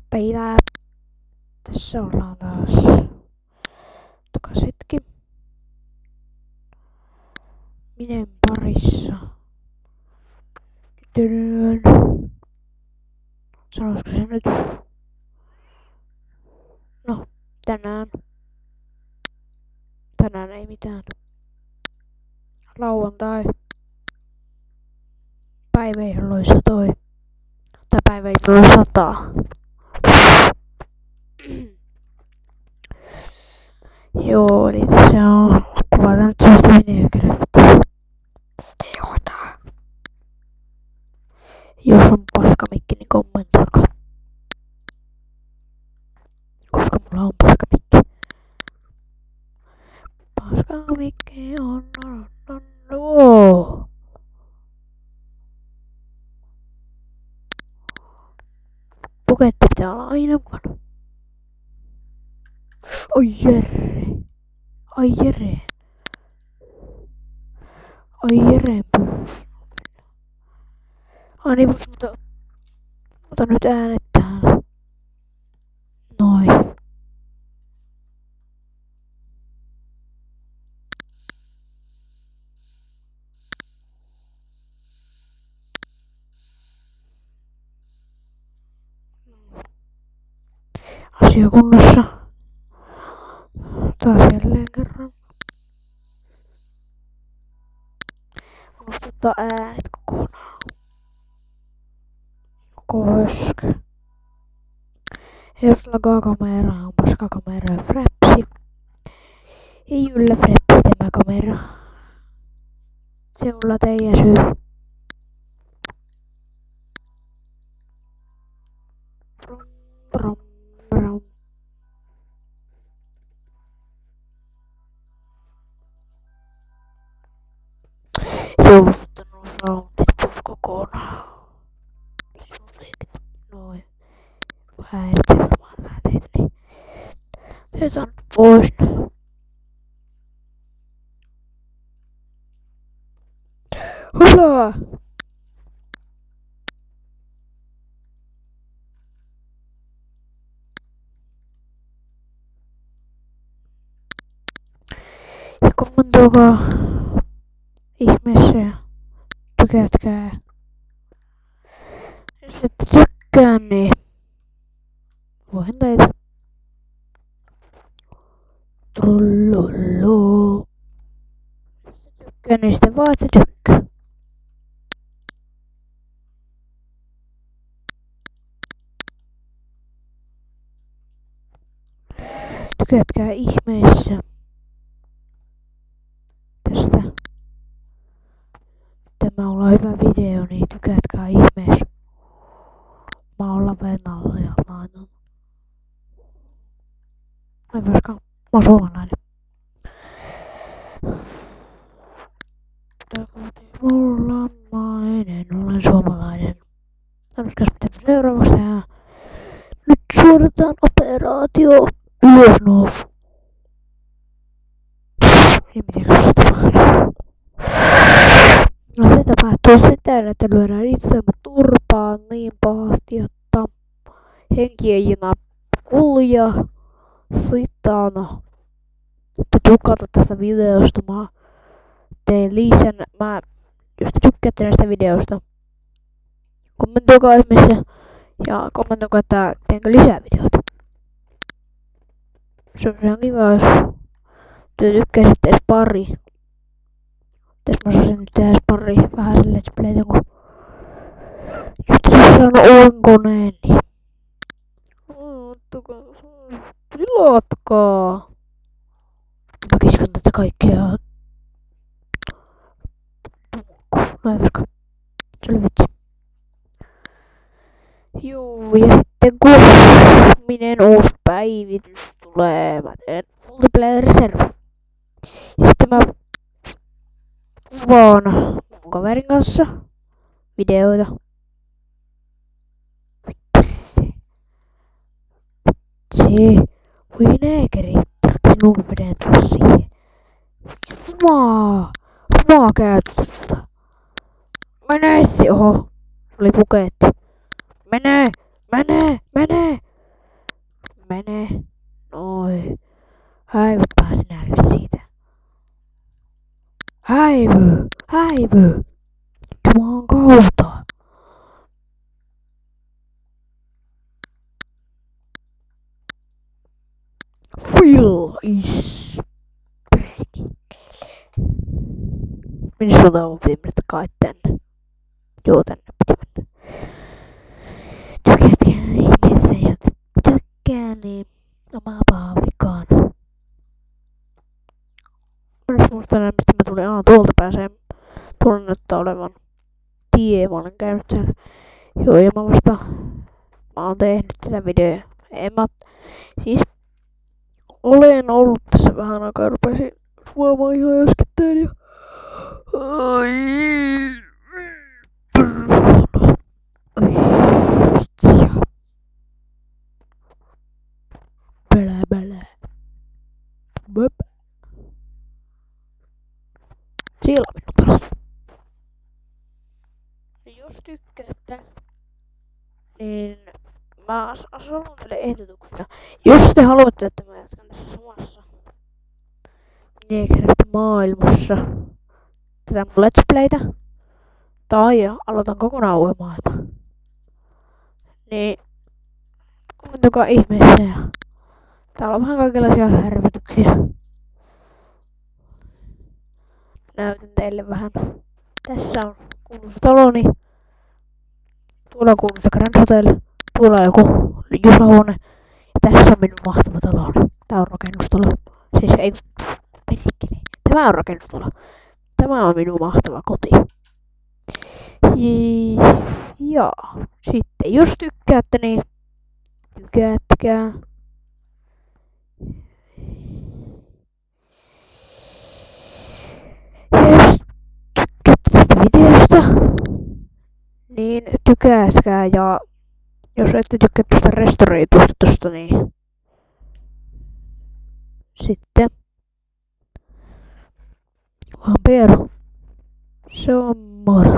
päivää. Tässä ollaan taas. Tokas hetki. Minen parissa. Tänään. Sanoisiko se nyt? No, tänään. Tänään ei mitään. Lauantai. Päivä jolloin satoi. Tai päivä jolloin sataa. Joo, eli tässä on kuvataan nyt sellaista Minecraftia. Jos on paskamikki, niin kommentoikaa. Koska mulla on paskamikki. Paskamikki on. Oo. Puketti pitää olla aina mukana. Oi Jere. Ai Jere. Ai Jeren puhus. Ai niin mutta nyt äänet täällä. Noin. Asia kunnossa. Taas jälleen kerran. Unohtaa äänet kokonaan. Koko höskö. Jos lagaa kameraa, on paskakamera ja frapsi. Ei yllä frapsi tämä kamera. Se on teidän syy. Brum, brum. Joo, sitten nuo soundit pois kokonaan. Siis musiikit. Noin. Häiritsee varmaan vähän teitä, niin otetaan nyt pois. Hulaa! Ja kommentoikaa ihmeessä ja tykätkää. Jos ette tykkää, niin voin teitä. Trollollo. Jos ette tykkää, niin sitten vaan ette tykkää. Tykätkää ihmeessä tästä. Tämä on hyvä video, niin tykätkää ihmeessä. Mä oon Lavenalla ja lainan. Ei myöskään. Mä oon suomalainen. Mulla mainen, olen suomalainen. Annoskas mitä seuraavaksi tehdään. Nyt suoritetaan operaatio ylösnousu. Ei mitenkään se tapahtuu. No se tapahtuu siten, että lyödään itseämme turpaan niin pahasti, että henki ei enää kulja. Sitten että tykkäätte tästä videosta. Mä tein lisän. Jos te tykkäätte näistä videosta, kommentoikaa ihmeessä ja kommentoikaa, että teenkö lisää videoita. Se on ihan kiva, jos te tykkäisitte edes pari. Jos mä saisin nyt tehdä edes pari vähän let's playtä, kun nyt se on onkoneen, niin tilatkaa. Mä kiskan tätä kaikkea. No ei koska. Se oli vitsi. Joo, ja sitten kun uusi päivitys tulee, mä teen multiplayer reserve. Ja sitten mä kuvaan mun kaverin kanssa videoita. Vitsi. Voi neekeri. Tarvitsin lunkin veden tulla siihen. Rumaa käytöstä sulta. Mene oho. Se oli puketti. Mene. Häivytpä sinäkin siitä. Häivy! Jumalan kautta. Phil is... Minä sulta on viimeinen kai tänne. Joo, tänne piti mennä. Tykkäätkö ihmeessä, joten tykkää, niin omaa pahaa vikaan. Mä muistan enää, mistä mä tulin. Tuolta pääsee. Tuolla näyttää olevan tie. Mä olen käynyt täällä. Joo, ja mä oon tehnyt tätä videoa. Siis olen ollut tässä vähän aikaa ja rupesin juomaan ihan äskettäin ja... Ai... Bälä. Böp. Siellä on minun talot. Jos tykkäätte, niin mä sanon teille ehdotuksia. Jos te haluatte, että mä jatkan tässä samassa Minecraft maailmassa tätä mun Let's Playtä, tai aloitan kokonaan uuden maailman, niin kommentoikaa ihmeessä. Ja täällä on vähän kaikenlaisia härvytyksiä. Näytän teille vähän. Tässä on kuuluisa taloni. Tuolla on kuuluisa Grand Hotel. Tuolla on joku juhlahuone. Ja tässä on minun mahtava taloni. Tää on rakennustalo. Siis ei... Perkele. Tämä on rakennustalo. Tämä on minun mahtava koti. Ja sitten jos tykkäätte, niin tykätkää. Ja jos tykkäätte tästä videosta, niin tykätkää. Ja jos ette tykkää tuosta restauroitusta, niin sitten vaan Peru. Se on moro.